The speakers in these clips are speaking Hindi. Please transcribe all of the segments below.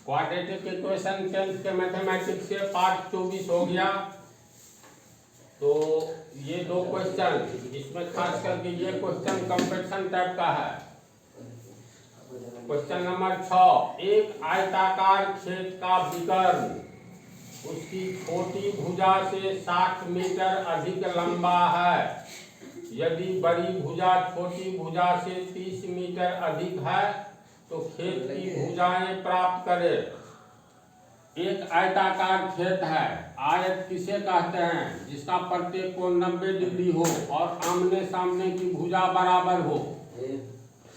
क्वाड्रेटिक इक्वेशन 10th के मैथमेटिक्स से पार्ट 24 हो गया। तो ये दो क्वेश्चन, इसमें खास करके ये क्वेश्चन कंपटीशन टाइप का है। क्वेश्चन नंबर 6, एक आयताकार खेत का विकर्ण उसकी छोटी भुजा से 60 मीटर अधिक लंबा है। यदि बड़ी भुजा छोटी भुजा से 30 मीटर अधिक है तो खेत की भुजाएं प्राप्त करें। एक आयताकार खेत है। आयत किसे कहते हैं? जिसका प्रत्येक कोण 90 डिग्री हो और आमने सामने की भुजा बराबर हो।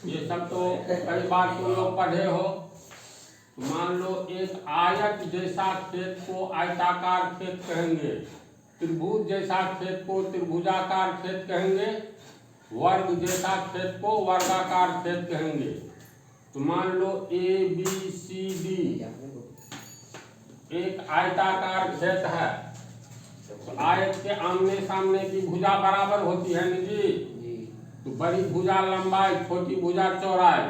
ये सब तो कई बार तुम लोग पढ़े हो। मान लो एक आयत जैसा खेत को आयताकार खेत कहेंगे, त्रिभुज जैसा खेत को त्रिभुजाकार खेत कहेंगे, वर्ग जैसा खेत को वर्गाकार खेत कहेंगे। तो मान लो ABCD एक आयताकार खेत है। तो आयत के आमने सामने की भुजा बराबर होती है ना जी। तो बड़ी भुजा लंबाई, छोटी भुजा चौड़ाई।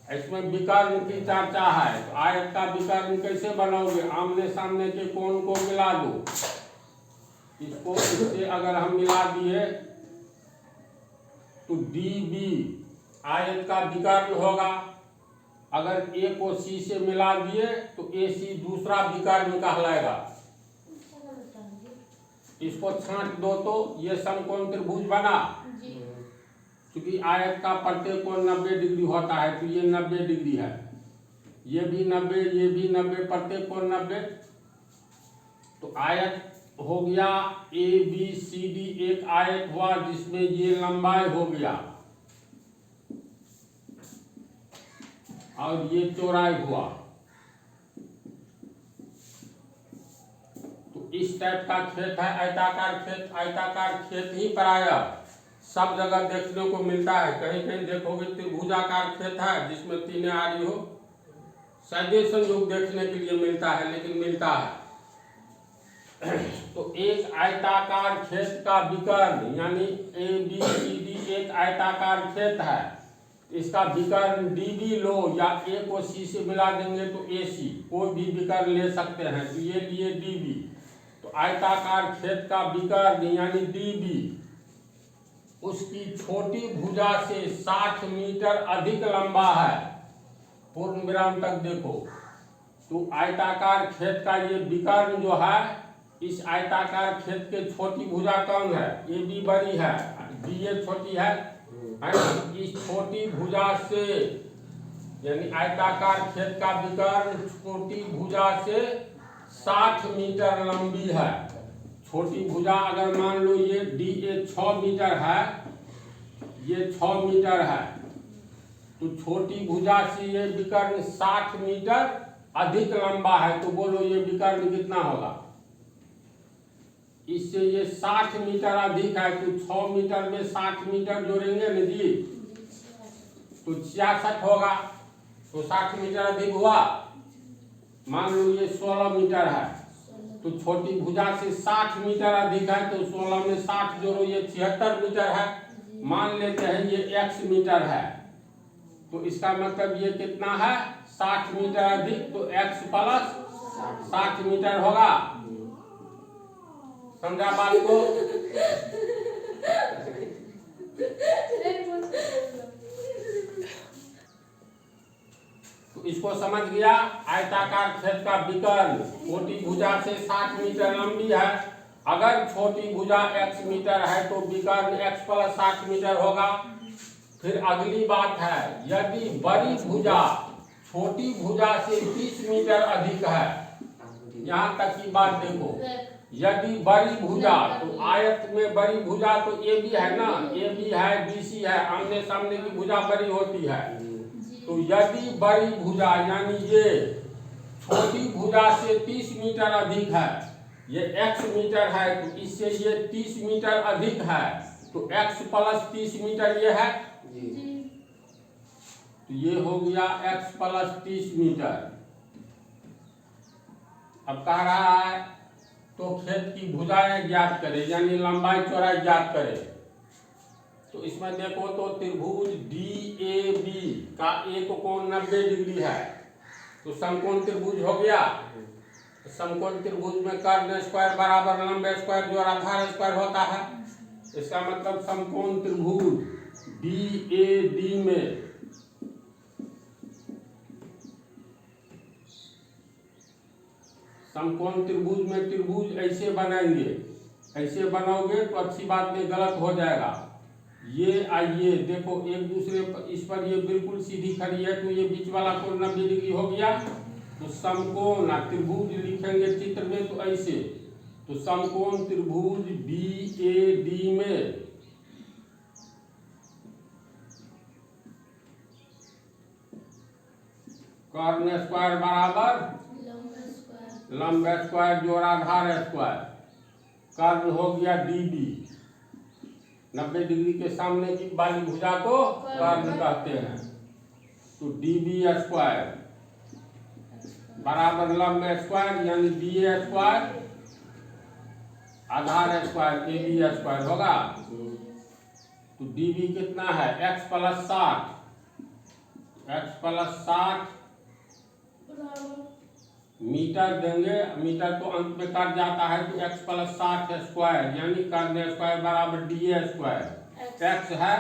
इसमें विकर्ण की चर्चा है। तो आयत का विकर्ण कैसे बनाओगे? आमने सामने के कोण को मिला दो। इसको इससे अगर हम मिला दिए तो DB आयत का विकर्ण होगा। अगर A को C से मिला दिए तो AC दूसरा विकर्ण कहलाएगा। इसको छांट दो तो ये समकोण त्रिभुज बना। क्योंकि आयत का प्रत्येक कोण 90 डिग्री होता है, तो ये 90 डिग्री है, ये भी 90, ये भी 90, प्रत्येक कोण 90। तो आयत हो गया ABCD, एक आयत हुआ जिसमें ये लंबाई हो गया और ये चौड़ाई हुआ। तो इस टाइप का खेत है आयताकार खेत। आयताकार खेत ही प्रायः सब जगह देखने को मिलता है। कहीं कहीं देखोगे त्रिभुजाकार खेत है जिसमें 3 आरी हो, सदैव संयोग देखने के लिए मिलता है, लेकिन मिलता है। तो एक आयताकार खेत का विकर्ण यानी ABCD एक आयताकार खेत है। इसका विकर्ण DB लो या A को C से मिला देंगे तो AC, कोई भी विकर्ण ले सकते हैं। तो ये लिए DB। तो आयताकार खेत का विकर्ण यानी DB उसकी छोटी भुजा से 60 मीटर अधिक लंबा है। पूर्ण विराम तक देखो। तो आयताकार खेत का ये विकर्ण जो है, इस आयताकार खेत के छोटी भुजा कौन है? AB बड़ी है, BA छोटी है ना। इस छोटी भुजा से यानी आयताकार खेत का विकर्ण छोटी भुजा से 60 मीटर लंबी है। छोटी भुजा अगर मान लो ये DA 6 मीटर है, ये 6 मीटर है, तो छोटी भुजा से ये विकर्ण 60 मीटर अधिक लंबा है। तो बोलो ये विकर्ण कितना होगा? इससे ये 60 मीटर अधिक है, तो 6 मीटर में 60 मीटर जोड़ेंगे ना जी, तो 66 होगा। तो 60 मीटर अधिक हुआ। मान लो ये 16 मीटर है, तो छोटी भुजा से 60 मीटर अधिक है, तो 16 में 60 जोड़ो, ये 76 मीटर है। मान लेते हैं ये x मीटर है, तो इसका मतलब ये कितना है? 60 मीटर अधिक, तो x प्लस 60 मीटर होगा। समझा बात को? तो इसको समझ गया। आयताकार खेत का विकर्ण छोटी भुजा से 60 मीटर लंबी है। अगर छोटी भुजा x मीटर है तो विकर्ण x प्लस 60 मीटर होगा। फिर अगली बात है, यदि बड़ी भुजा छोटी भुजा से 30 मीटर अधिक है। यहाँ तक की बात देखो। यदि बड़ी भुजा, तो आयत में बड़ी भुजा तो AB है ना, AB है, BC है, आमने सामने की भुजा बड़ी होती है। तो यदि बड़ी भुजा यानी ये छोटी भुजा से 30 मीटर अधिक है, ये x मीटर है, तो इससे ये 30 मीटर अधिक है, तो x प्लस 30 मीटर ये है। तो ये हो गया x प्लस 30 मीटर। अब कह रहा है तो खेत की भुजाएं ज्ञात करें, यानी लंबाई चौड़ाई ज्ञात करें। तो इसमें देखो तो त्रिभुज DAB का एक कोण 90 डिग्री है। तो समकोण त्रिभुज हो गया। समकोण त्रिभुज में कर्ण स्क्वायर बराबर लंब स्क्वायर जो आधार स्क्वायर होता है। इसका मतलब समकोण त्रिभुज DAD में समकोण त्रिभुज में त्रिभुज ऐसे बनाएंगे, ऐसे बनाओगे तो अच्छी बात नहीं, गलत हो जाएगा। ये आइए देखो एक दूसरे पर, इस पर ये बिल्कुल सीधी खड़ी है तो ये बीच वाला कोण 90 डिग्री हो गया। तो समकोण त्रिभुज लिखेंगे चित्र में तो ऐसे, तो समकोण त्रिभुज BAD में कर्ण स्क्वायर बराबर लंब स्क्वायर जोड़ आधार स्क्वायर। कर्ण हो गया DB, 90 डिग्री के सामने की वाली भुजा को कर्ण कहते हैं। तो DB स्क्वायर बराबर लंब स्क्वायर यानी BA स्क्वायर आधार स्क्वायर AB स्क्वायर होगा। तो DB कितना है x प्लस 60 मीटर देंगे, मीटर तो अंत में कट जाता है तो x प्लस 60 स्क्वायर यानी कर्ण स्क्वायर बराबर DA स्क्वायर। x है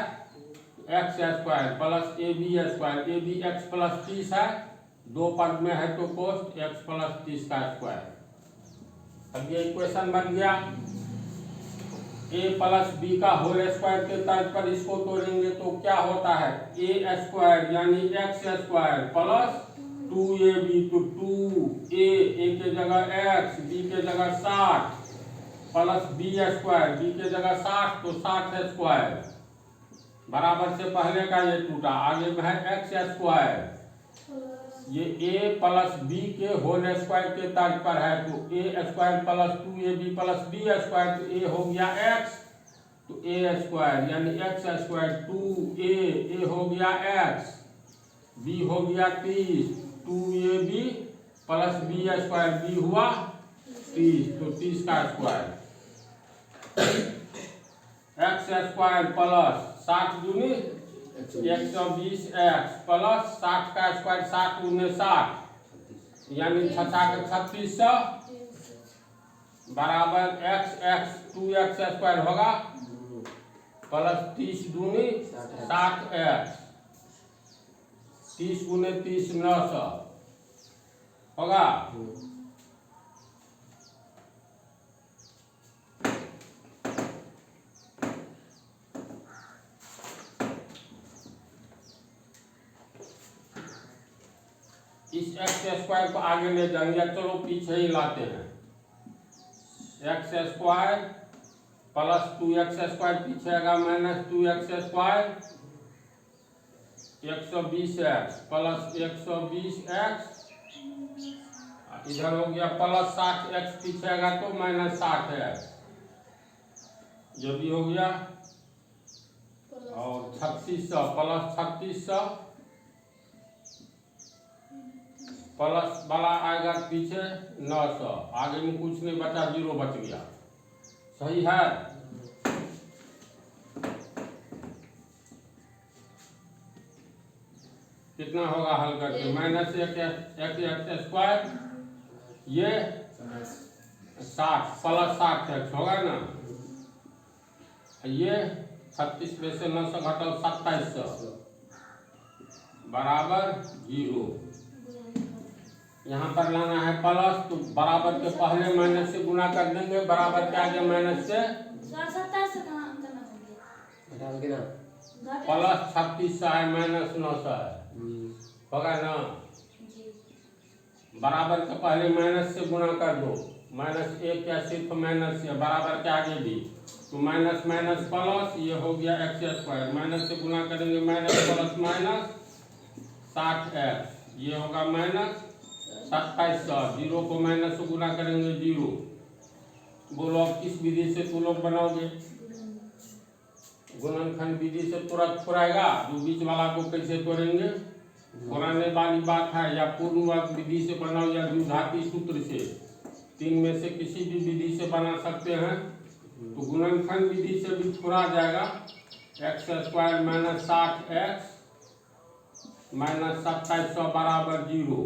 x square plus AB square, AB x plus 30 है, दो पद में है तो कोष्ट x प्लस 30 का स्क्वायर। अब ये इक्वेशन बन गया। a प्लस b का होल स्क्वायर के तर्ज पर इसको तोड़ेंगे तो क्या होता है a स्क्वायर यानी x स्क्वायर प्लस 2ab, तो 2a के जगह x, b के जगह 60 प्लस b स्क्वायर, b के जगह 60 तो 60 स्क्वायर बराबर से पहले का ये टूटा, आगे में है x स्क्वायर। ये a प्लस b के होल स्क्वायर के तर्ज पर है तो a square plus 2ab plus b square, तो a हो गया x, तो a स्क्वायर यानी x स्क्वायर 2a हो गया x, b हो गया 30, 2ab plus b square, b हुआ 30 तो 30 का स्क्वायर। x स्क्वायर प्लस 60 दूनी 120x प्लस 60 का स्क्वायर 60 दूनी 60 यानी 3600 बराबर x 2x स्क्वायर होगा प्लस 30 दूनी 60x, 30 गुने 30 900 होगा। इस x स्क्वायर को आगे ले जाएंगे, चलो पीछे ही लाते हैं। x square plus 2x square पीछे आएगा minus 2x square 120x plus 120x, इधर हो गया प्लस 60x पीछे आएगा तो माइनस 60x, जो भी हो गया। और 3600 प्लस 3600 प्लस वाला आएगा पीछे 900, आगे में कुछ नहीं बचा, 0 बच गया। सही है। कितना होगा हल करके माइनस 1 स्क्वायर, ये 60 प्लस 60x होगा ना, ये 36 में से 900 घटाओ 2700 बराबर 0। यहाँ पर लाना है प्लस तो बराबर के पहले माइनस से गुना कर देंगे, बराबर के आगे माइनस से प्लस 3600 है माइनस 900 है, होगा ना। बराबर के पहले माइनस से गुना कर दो, माइनस 1 या सिर्फ माइनस से, बराबर के आगे भी तो माइनस माइनस प्लस, ये हो गया x स्क्वायर, माइनस से गुना करेंगे माइनस प्लस माइनस 60x, ये होगा माइनस 2700, 0 को माइनस से गुना करेंगे 0। बोलो अब किस विधि से तुम लोग बनाओगे? गुणनखंड विधि से तुरंत फुराएगा, जो बीच वाला को कैसे तोड़ेंगे फुराने वाली बात है, या पूर्व विधि से बनाओ या द्विघाती सूत्र से, 3 में से किसी भी विधि से बना सकते हैं। तो गुणनखंड विधि से भी फुरा जाएगा, x square minus 60x minus 2700 बराबर 0।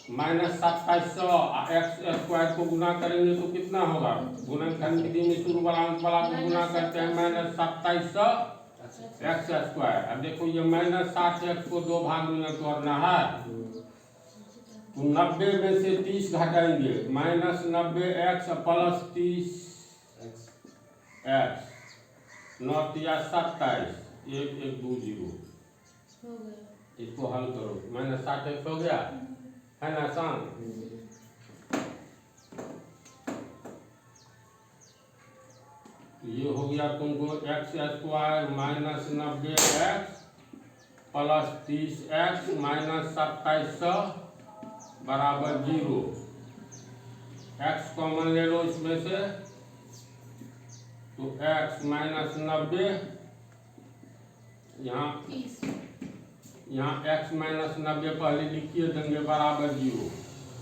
माइनस 2700 एक्स स्क्वायर को गुना करेंगे तो कितना होगा? गुणनखंड विधि में शुरू वाला अंक वाला को गुना करते हैं माइनस 2700 एक्स स्क्वायर। अब देखो ये माइनस 60x को दो भाग में तोड़ना है तो 90 में से 30 घटाएंगे, माइनस 90x प्लस 30x, 9 या 27, 1 1 2 0। इसको हल करो, माइनस 60x हो गया, है ना आसान? ये हो गया तुमको x square minus 90x plus 30x minus 2700 बराबर 0। x कॉमन ले लो इसमें से, तो x माइनस 90, यहाँ x माइनस 90 पहले लिखिए देंगे बराबर 0।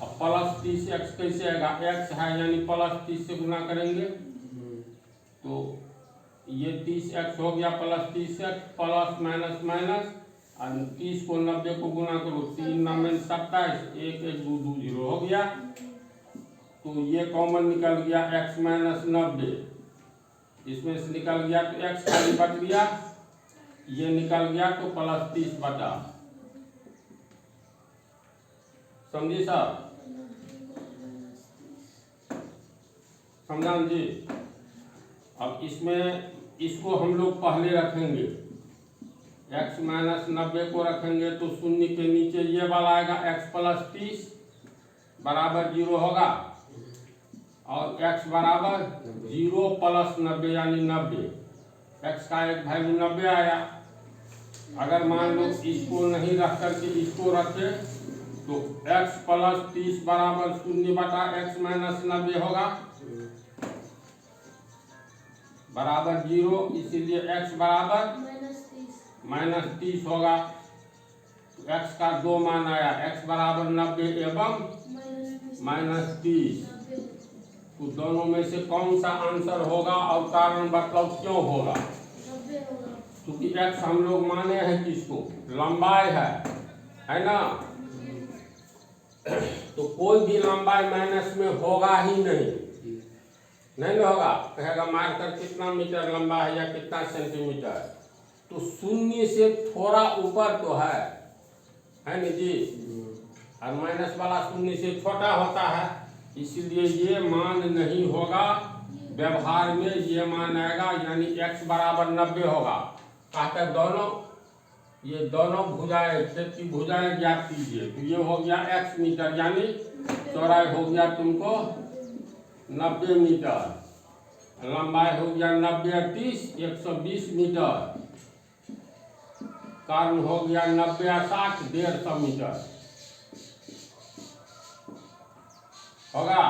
अब प्लस 30x कैसे आएगा? x है यानी प्लस 30 से गुना करेंगे तो ये 30x हो गया plus 30x, plus minus minus, और 30 को 90 को गुना करो, 3 9 27, 1 1 2 2 0 हो गया। तो ये कॉमन निकल गया x माइनस 90, इसमें से निकल गया तो x खाली बच गया, ये निकल गया तो प्लस 30 बचा। समझी साहब? समझा जी? अब इसमें इसको हम लोग पहले रखेंगे, x माइनस 90 को रखेंगे तो शून्य के नीचे ये वाला आएगा x प्लस 30 बराबर 0 होगा, और x बराबर 0 प्लस 90 यानी 90, x का एक वैल्यू 90 आया। अगर मान लो इसको नहीं रख करके इसको रखे तो x प्लस 30 बराबर 0 बटा x माइनस 90 होगा बराबर 0, इसीलिए x बराबर माइनस 30 होगा। तो x का दो मान आया, x बराबर 90 एवं माइनस 30। तो दोनों में से कौन सा आंसर होगा और कारण मतलब क्यों होगा? क्योंकि x हम लोग माने हैं किसको? लंबाई है ना? तो कोई भी लंबाई माइनस में होगा ही नहीं होगा। कहेगा मार्कर कितना मीटर लंबा है या कितना सेंटीमीटर, तो शून्य से थोड़ा ऊपर तो है ना जी, और माइनस वाला शून्य से छोटा होता है, इसलिए ये मान नहीं होगा। व्यवहार में ये मान आएगा, यानी x बराबर 90 होगा। कहते दोनों ये दोनों भुजाएं, खेत की भुजाएं ज्ञात कीजिए। तो ये हो गया x मीटर, यानी चौड़ाई हो गया तुमको 90 मीटर, लंबाई हो गया 90 30 120 मीटर, कारण हो गया 90 60 150 मीटर होगा।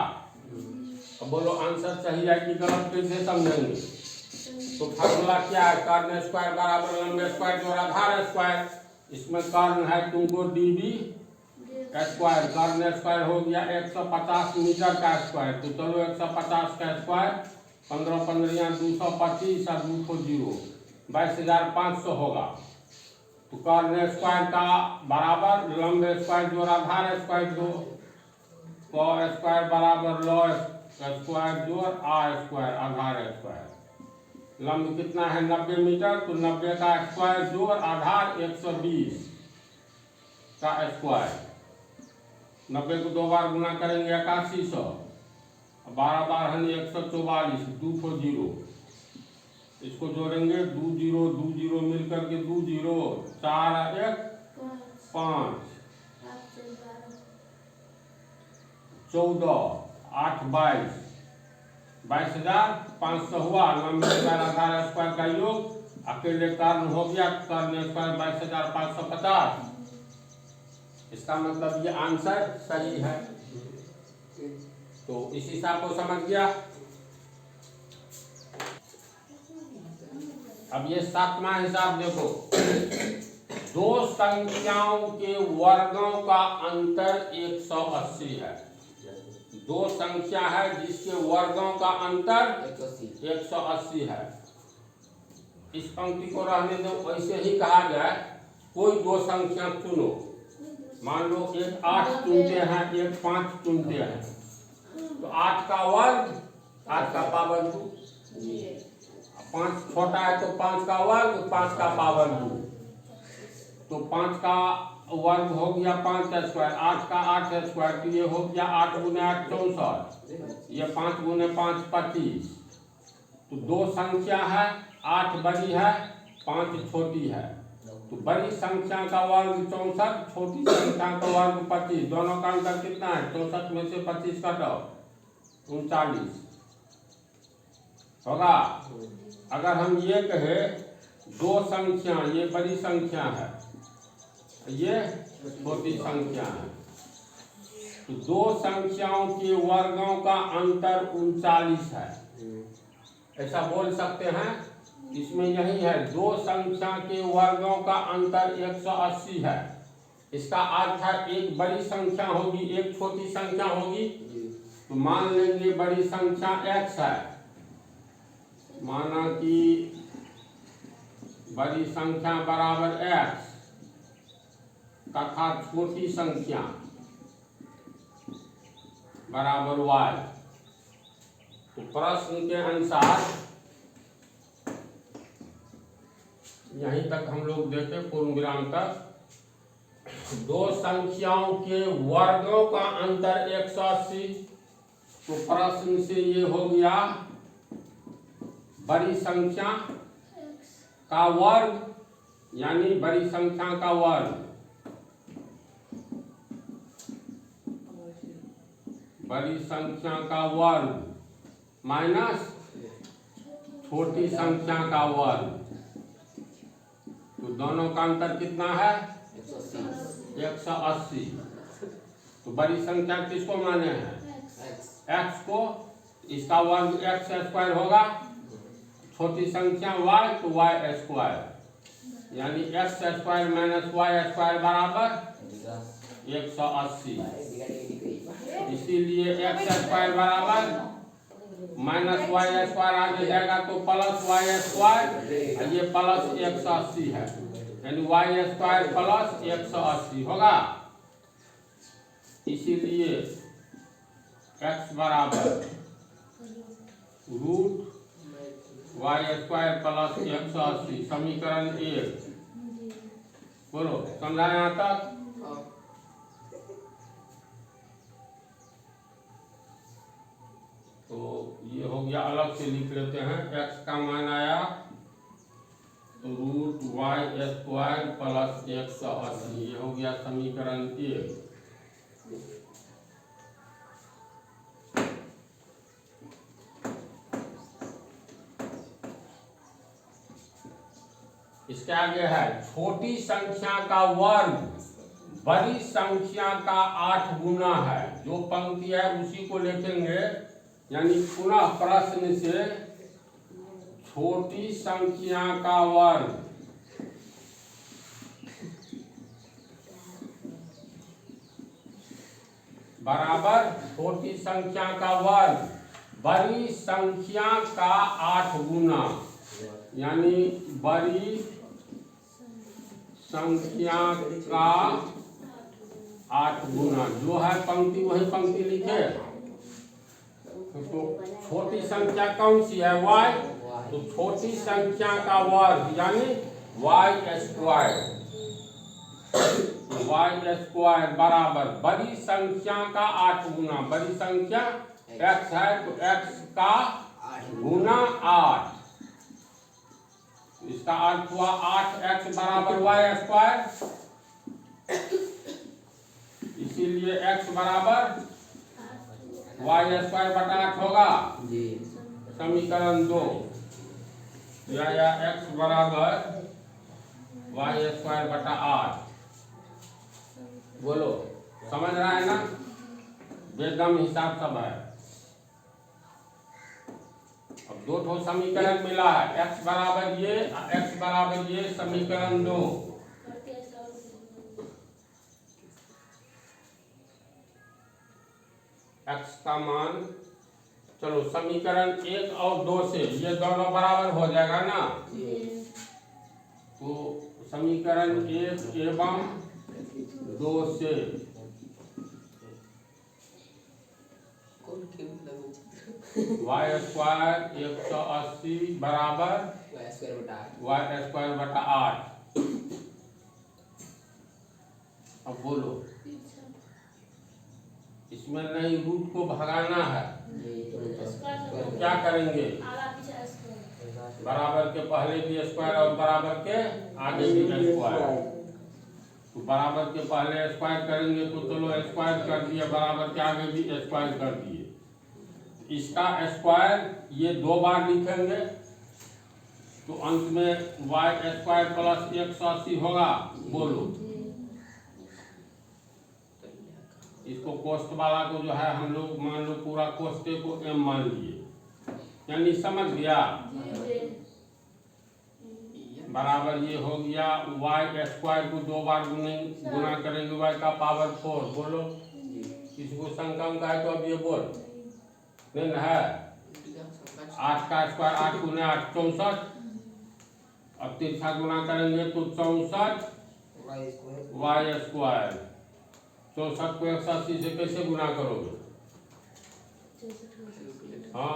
अब बोलो आंसर सही है कि गलत, कैसे समझेंगे? तो फार्मूला क्या है? कर्ण स्क्वायर बराबर लंबे स्क्वायर जोड़ आधार स्क्वायर। इसमें कर्ण है तुमको db स्क्वायर, कर्ण स्क्वायर हो गया 150 मीटर का स्क्वायर। तो चलो 150 का स्क्वायर, 15 15 225 और 2 को 0, 22,500 होगा। तो कर्ण स्क्वायर का बराबर लंबे स्क्वायर जोड़ आधार स्क्वायर दो, क स्क्वायर बराबर लॉ स्क्वायर जोड़ आ स्क्वायर आधार स्क्वायर। लंब कितना है? 90 मीटर, तो 90 का स्क्वायर जोड़ आधार 120 का स्क्वायर। 90 को दो बार गुना करेंगे 8100, 12 बार है 144, 2 को 0, इसको जोड़ेंगे 2 0 मिल करके 2 0, 4 1 5, 14 8 22, 22,500 हुआ। लंबे स्क्वायर आधार स्क्वायर का योग, अकेले कर्ण हो गया, कर्ण स्क्वायर 22,550। इसका मतलब ये आंसर सही है। तो इस हिसाब को समझ गया। अब ये 7वां हिसाब देखो, दो संख्याओं के वर्गों का अंतर 180 है। दो संख्या है जिसके वर्गों का अंतर 180 है। इस पंक्ति को रहने दो, ऐसे ही कहा जाए, कोई दो संख्या चुनो, मान लो एक 8 चुनते हैं, एक 5 चुनते हैं, तो 8 का वर्ग 8 का पावर 2, 5 छोटा है तो 5 का वर्ग 5 का पावर 2, तो 5 का वर्ग हो गया 5 का स्क्वायर, 8 का 8 स्क्वायर, तो ये हो गया 8 गुने 8 64, ये 5 गुने 5 25, तो दो संख्या है, 8 बड़ी है 5 छोटी है, तो बड़ी संख्या का वर्ग 64, छोटी संख्या का वर्ग 25, दोनों का अंतर कितना है? 64 में से 25 काटो 39 होगा। अगर हम ये कहे दो संख्या, ये बड़ी संख्या है, ये छोटी संख्या है, तो दो संख्याओं के वर्गों का अंतर 39 है, ऐसा बोल सकते हैं। इसमें यही है, दो संख्या के वर्गों का अंतर 180 है। इसका अर्थ है एक बड़ी संख्या होगी, एक छोटी संख्या होगी, तो मान लेंगे बड़ी संख्या x है, माना कि बड़ी संख्या बराबर x तथा छोटी संख्या बराबर y, तो प्रश्न के अनुसार यहीं तक हम लोग देखे पूर्ण विराम तक, दो संख्याओं के वर्गों का अंतर 180, तो प्रश्न से ये हो गया बड़ी संख्या का वर्ग, यानी बड़ी संख्या का वर्ग, बड़ी संख्या का वर्ग माइनस छोटी संख्या का वर्ग, तो दोनों का अंतर कितना है? 180। तो बड़ी संख्या किसको माने हैं? x को, इसका वर्ग x स्क्वायर होगा, छोटी संख्या y तो y स्क्वायर, यानी x square minus y square बराबर 180। इसीलिए x स्क्वायर बराबर माइनस y स्क्वायर आगे जाएगा तो प्लस y स्क्वायर, ये प्लस 180 है, यानी y स्क्वायर प्लस 180 होगा। इसीलिए x बराबर रूट y स्क्वायर प्लस 180, समीकरण 1। बोलो, समझा यहाँ तक? तो ये हो गया, अलग से लिख लेते हैं। x का मान आया रूट y स्क्वायर प्लस 180, ये हो गया समीकरण 1। इसके आगे है छोटी संख्या का वर्ग बड़ी संख्या का 8 गुना है। जो पंक्ति है उसी को लिखेंगे, यानी पुनः प्रश्न से छोटी संख्या का वर्ग बराबर छोटी संख्या का वर्ग बड़ी संख्या का 8 गुना, यानी बड़ी संख्या का 8 गुना। जो है पंक्ति वही पंक्ति लिखे। तो छोटी संख्या कौन सी है? y, तो छोटी संख्या का वर्ग यानी y स्क्वायर, y स्क्वायर बराबर बड़ी संख्या का 8 गुना। बड़ी संख्या x है तो x का गुना 8, इसका अर्थ हुआ 8x बराबर y स्क्वायर, इसीलिए x बराबर y स्क्वायर बटा 8 होगा। समीकरण 2 या x बराबर y स्क्वायर बटा 8। बोलो, समझ रहा है ना? बेदम हिसाब सब है। अब दो ठो समीकरण मिला है, x बराबर ये समीकरण 2। x का मान, चलो समीकरण 1 और 2 से ये दोनों बराबर हो जाएगा ना। तो समीकरण 1 एवं 2 से y स्क्वायर 180 बराबर y स्क्वायर बटा 8। अब बोलो, इसमें नहीं रूट को भगाना है तो क्या करेंगे? बराबर के पहले भी स्क्वायर और बराबर के आगे भी स्क्वायर। तो बराबर के पहले स्क्वायर करेंगे तो चलो स्क्वायर कर दिए, बराबर के आगे भी स्क्वायर कर दिए। इसका स्क्वायर ये 2 बार लिखेंगे तो अंत में y स्क्वायर प्लस 180 होगा। बोलो, इसको कोष्ठ वाला को जो है हम लोग मान लो पूरा कोष्ठे को m मान लिए, यानी समझ गया। बराबर ये हो गया y स्क्वायर को 2 बार गुना करेंगे y का पावर 4। बोलो, किसी को शंका है तो अब ये बोल नहीं ना है। 8 का स्क्वायर 8 गुने 8 64। अब 3 गुना करेंगे तो 64 y स्क्वायर। 64 को 180 से कैसे गुना करोगे? हाँ,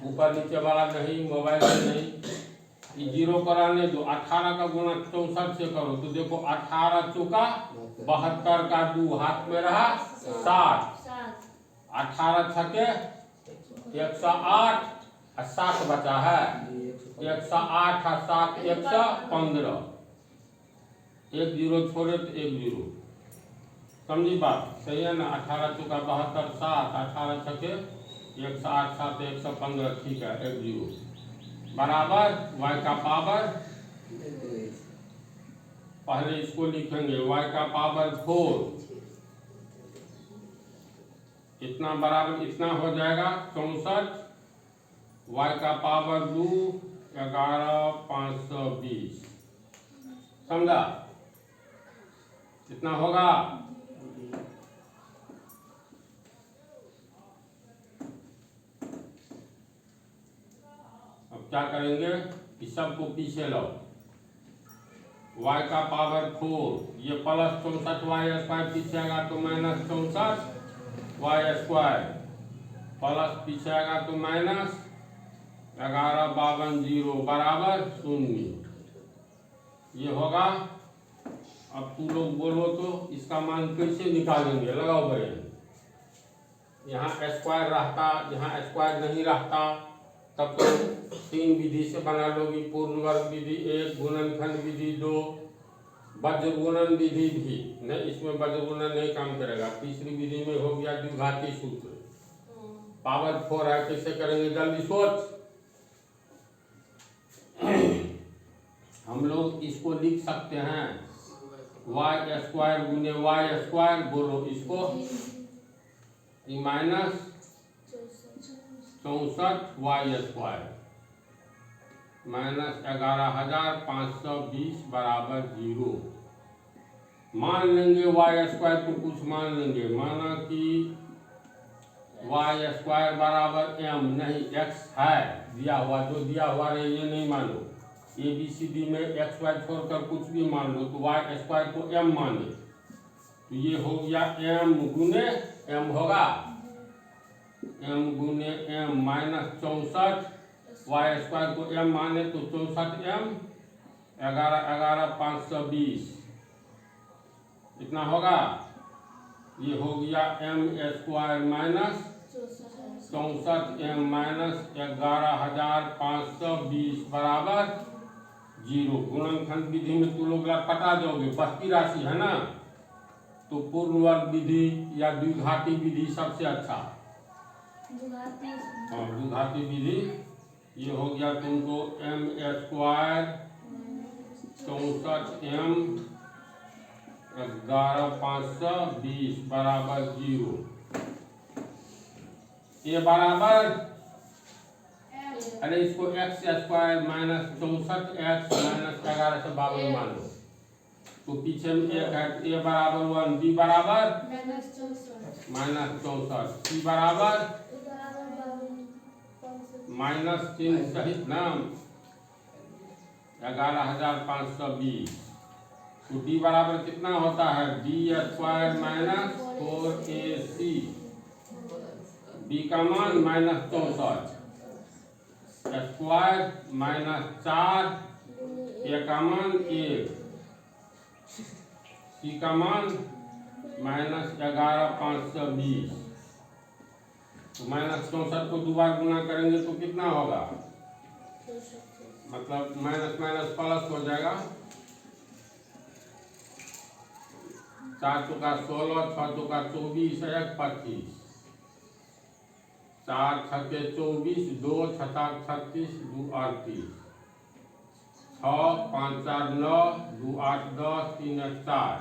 ऊपर नीचे वाला नहीं, मोबाइल में नहीं, ये 0 कराने दो। 18 का गुना 64 से करो तो देखो 18 चौका 72 का 2 हाथ में रहा 7। 18 छके 108 और 7 बचा है। 108 और 7 115। 1 0 छोड़े तो 1 0। समझी बात? सही है ना? 18 चौका 72 7, 18 छके 108 7 115। ठीक है, 1 0 बराबर y का पावर, पहले इसको लिखेंगे y का पावर 4। इतना बराबर इतना हो जाएगा 64। y का पावर 2 11 520। समझा? कितना होगा? अब क्या करेंगे? इस सब को पीछे लो। y का पावर 4, ये प्लस 64 y स्क्वायर पीछे आएगा तो माइनस 64 y स्क्वायर, प्लस पीछे आएगा तो माइनस 11 52 0 बराबर 0। ये होगा। अब तू लोग बोलो तो इसका मान कैसे निकालेंगे? लगाओ भाई। यहाँ स्क्वायर रहता, यहाँ स्क्वायर नहीं रहता, तब तो 3 विधि से बना लोगी। पूर्ण वर्ग विधि 1, गुणनखंड विधि 2, वज्र गुणन विधि भी नहीं। इसमें वज्र गुणन नहीं काम करेगा। तीसरी विधि में हो गया द्विघाती सूत्र, पावर 4 है। कैसे करेंगे? जल्दी सोच। हम लोग इसको लिख सकते हैं y स्क्वायर गुने y स्क्वायर। बोलो इसको माइनस 64 y स्क्वायर माइनस 11,520 बराबर 0। मान लेंगे y स्क्वायर को कुछ मान लेंगे। माना कि y स्क्वायर बराबर m नहीं x है दिया हुआ, जो दिया हुआ है ये नहीं मानो। ABCD में x y छोड़कर कुछ भी मान लो तो y स्क्वायर को m माने तो ये हो गया m गुने m होगा m गुने m माइनस 64। y स्क्वायर को m माने तो 64 m 11,520 इतना होगा। ये हो गया m square minus 64 m minus 11,520 बराबर 0। गुणनखंड विधि में तू लोग पटा दोगे, बस्ती राशि है ना, तो पूर्ण वर्ग विधि या द्विघाती विधि सबसे अच्छा। हाँ, द्विघाती विधि। ये हो गया तुमको m स्क्वायर 64 m 11,520 बराबर 0। ये बराबर, अरे इसको x square minus 64 x minus 1152 मान लो तो पीछे में 1 है। a बराबर 1, b बराबर माइनस 64, c बराबर माइनस 3 सहित नाम 11,520। तो डी बराबर कितना होता है, D square minus 4ac, B का मान -64, स्क्वायर -4, ए का मान 1, सी का मान -11,520। तो -64 को 2 बार गुना करेंगे तो कितना होगा, मतलब माइनस माइनस प्लस हो जाएगा। 4 चौका 16, 6 चौका 24, 1 25, 4 छक्के 24, 2 छक्का 36, 2 38, 6 5 4 9, 2 8 10, 3 1 4,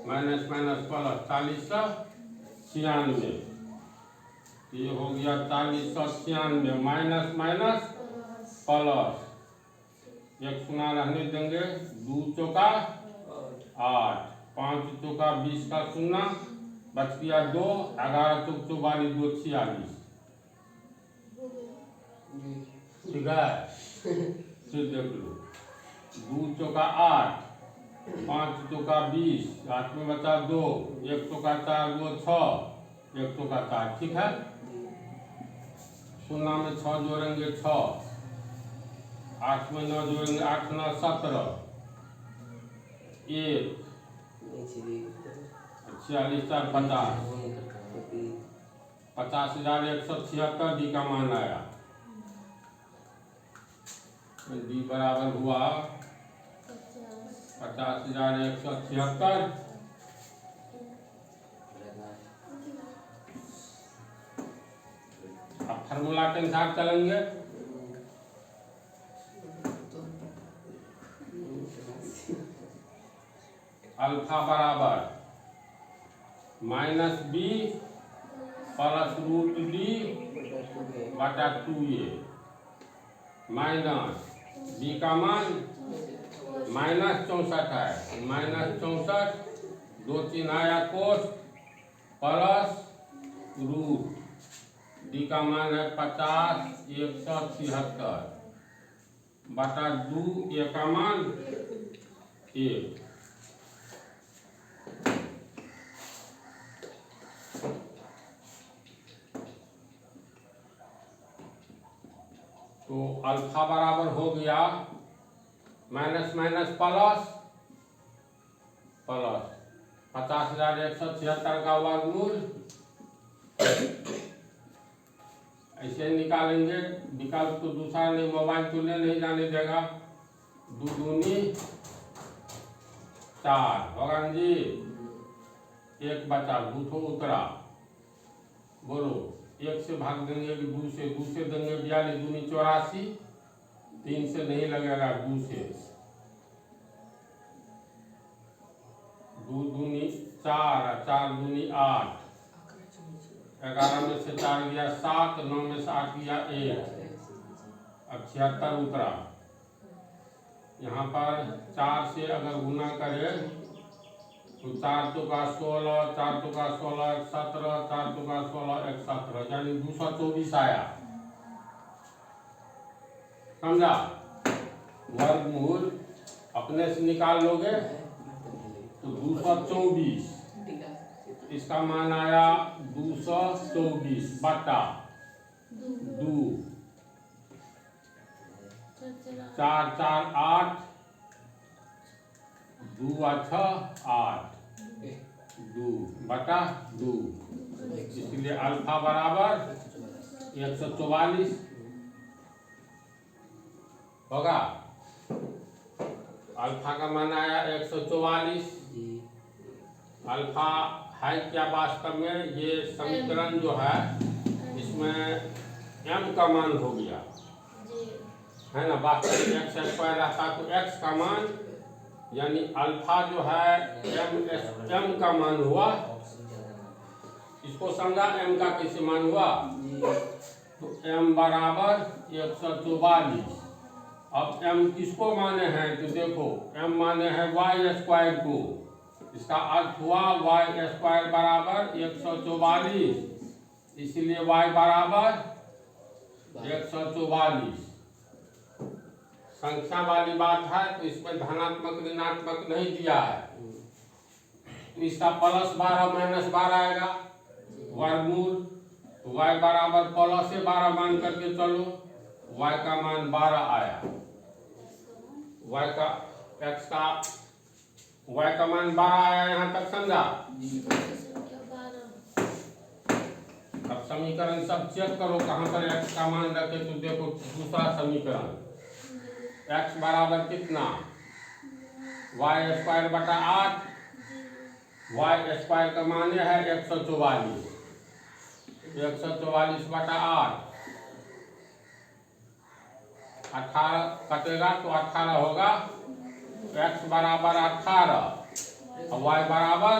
माइनस माइनस प्लस 4096। ये हो गया 4096, माइनस माइनस प्लस, एक सुना रहने देंगे, 2 चौका 8, 5 चौका 20 का सुना, बच गया 2, 11 चौक 44, 2 46। ठीक है, फिर देख लो, 2 चौका 8, 5 चौका 20, 8 में बचा 2, 1 चौका 4, 2 6, 1 चौका 4। ठीक है, शून्य में 6 जोड़ेंगे 6, 8 में 9 जोड़ेंगे 8 9 17, 1 46 4 50, 50,176 डी का मान आया। डी बराबर हुआ 50,176। अब फार्मूला के अनुसार चलेंगे। अल्फा बराबर -b प्लस √d बटा 2a, माइनस b का मान -64 है, -64, 2 चिन्ह आया कोस, प्लस रूट, डी का मान है 50,176 बटा 2, ए का मान 1। तो अल्फा बराबर हो गया माइनस माइनस प्लस प्लस 50,176 का वर्गमूल, ऐसे निकालेंगे। विकल्प तो दूसरा नहीं, मोबाइल तो नहीं जाने देगा। 2 दूनी 4 होगा जी, 1 बचा, 2 तो उतरा, बोलो 1 से भाग देंगे कि 2 से, 2 से देंगे 42 दूनी 84, 3 से नहीं लगेगा, 2 से, 2 दूनी 4, 4 दूनी 8, 11 में से 4 गया 7, 9 में से 8 गया 1, अब 76 उतरा। यहाँ पर 4 से अगर गुना करें तो 4 चौका 16, 4 चौका 16, 17, 4 चौका 16, 17, यानी 224 आया। समझा? वर्गमूल अपने से निकाल लोगे तो 224, इसका मान आया 224 बटा 2, 4 4 8, 2 6 8, 2 बटा 2, इसलिए अल्फा बराबर 144 होगा। अल्फा का मान आया 144। अल्फा है क्या वास्तव में, ये समीकरण जो है इसमें m का मान हो गया है ना। वास्तव में x स्क्वायर रहता तो x का मान, यानी अल्फा जो है m का मान हुआ। इसको समझा m का कैसे मान हुआ, तो m बराबर 144। अब m किसको माने हैं, तो देखो m माने हैं y स्क्वायर को, इसका अर्थ हुआ y स्क्वायर बराबर 144, इसलिए y बराबर 144। संख्या वाली बात है तो इसमें धनात्मक ऋणात्मक नहीं दिया है, तो इसका +12 -12 आएगा वर्गमूल। तो y बराबर +12 मान करके चलो, y का मान 12 आया, y का मान 12 आया। यहाँ तक समझा? अब समीकरण सब चेक करो कहाँ पर x का मान रखे। तो देखो दूसरा समीकरण, x बराबर कितना, y² बटा 8, y² का माने है 144, 144 बटा 8, 18 कटेगा तो 18 होगा, x बराबर 18 और y बराबर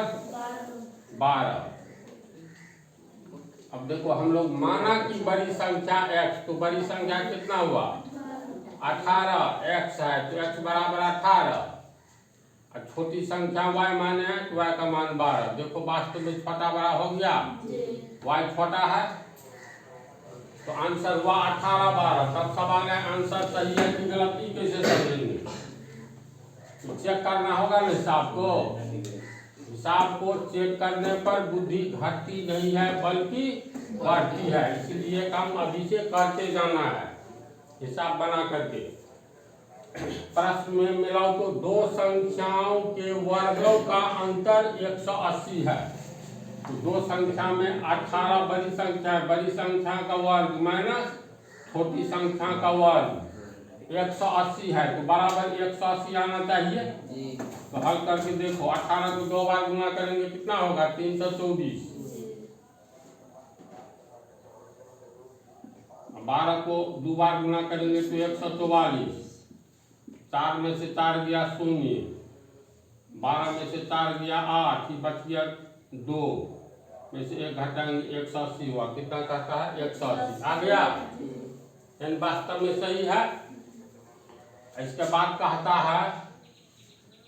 12। अब देखो हम लोग माना कि बड़ी संख्या x, तो बड़ी संख्या कितना हुआ 18, x है तो x बराबर 18, और छोटी संख्या y माने है तो y का मान 12। देखो वास्तव में छोटा बड़ा हो गया, y छोटा है तो आंसर हुआ 18 12। तब सवाल है आंसर सही है कि गलती कैसे समझेंगे, तो चेक करना होगा ना हिसाब को। हिसाब को चेक करने पर बुद्धि घटती नहीं है बल्कि बढ़ती है, इसलिए काम अभी से करते जाना है हिसाब बना करके। प्रश्न में मिलाओ तो दो संख्याओं के वर्गों का अंतर 180 है। तो दो संख्या में 18 बड़ी संख्या है, बड़ी संख्या का वर्ग माइनस छोटी संख्या का वर्ग 180 है, तो बराबर 180 आना चाहिए। तो हल करके देखो, 18 को 2 बार गुना करेंगे कितना होगा 324, 12 को 2 बार गुना करेंगे तो 144, 4 में से 4 गया 0, 12 में से 4 गया 8, ही बच गया 2 में से 1 घटाएंगे 180 हुआ। कितना कहता है 180 आ गया, यानी वास्तव में सही है। इसके बाद कहता है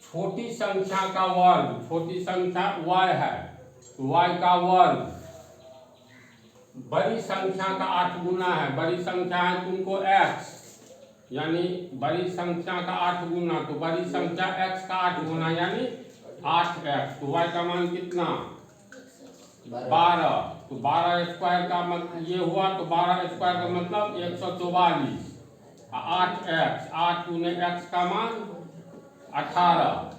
छोटी संख्या का वर्ग, छोटी संख्या y है तो y का वर्ग बड़ी संख्या का 8 गुना है, बड़ी संख्या है तुमको x, यानी बड़ी संख्या का 8 गुना, तो बड़ी संख्या x का 8 गुना यानी 8x, तो y का मान कितना 12, तो 12² का मतलब ये हुआ, तो 12² का मतलब 144, 8x, 8 गुने x का मान 18,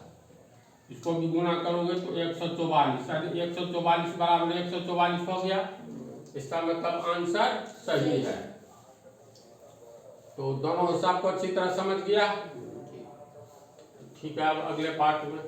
इसको भी गुना करोगे तो 144, यानी 144 बराबर 144 हो गया। इसका मतलब आंसर सही है। तो दोनों सबको अच्छी तरह समझ गया, ठीक है। अब अगले पार्ट में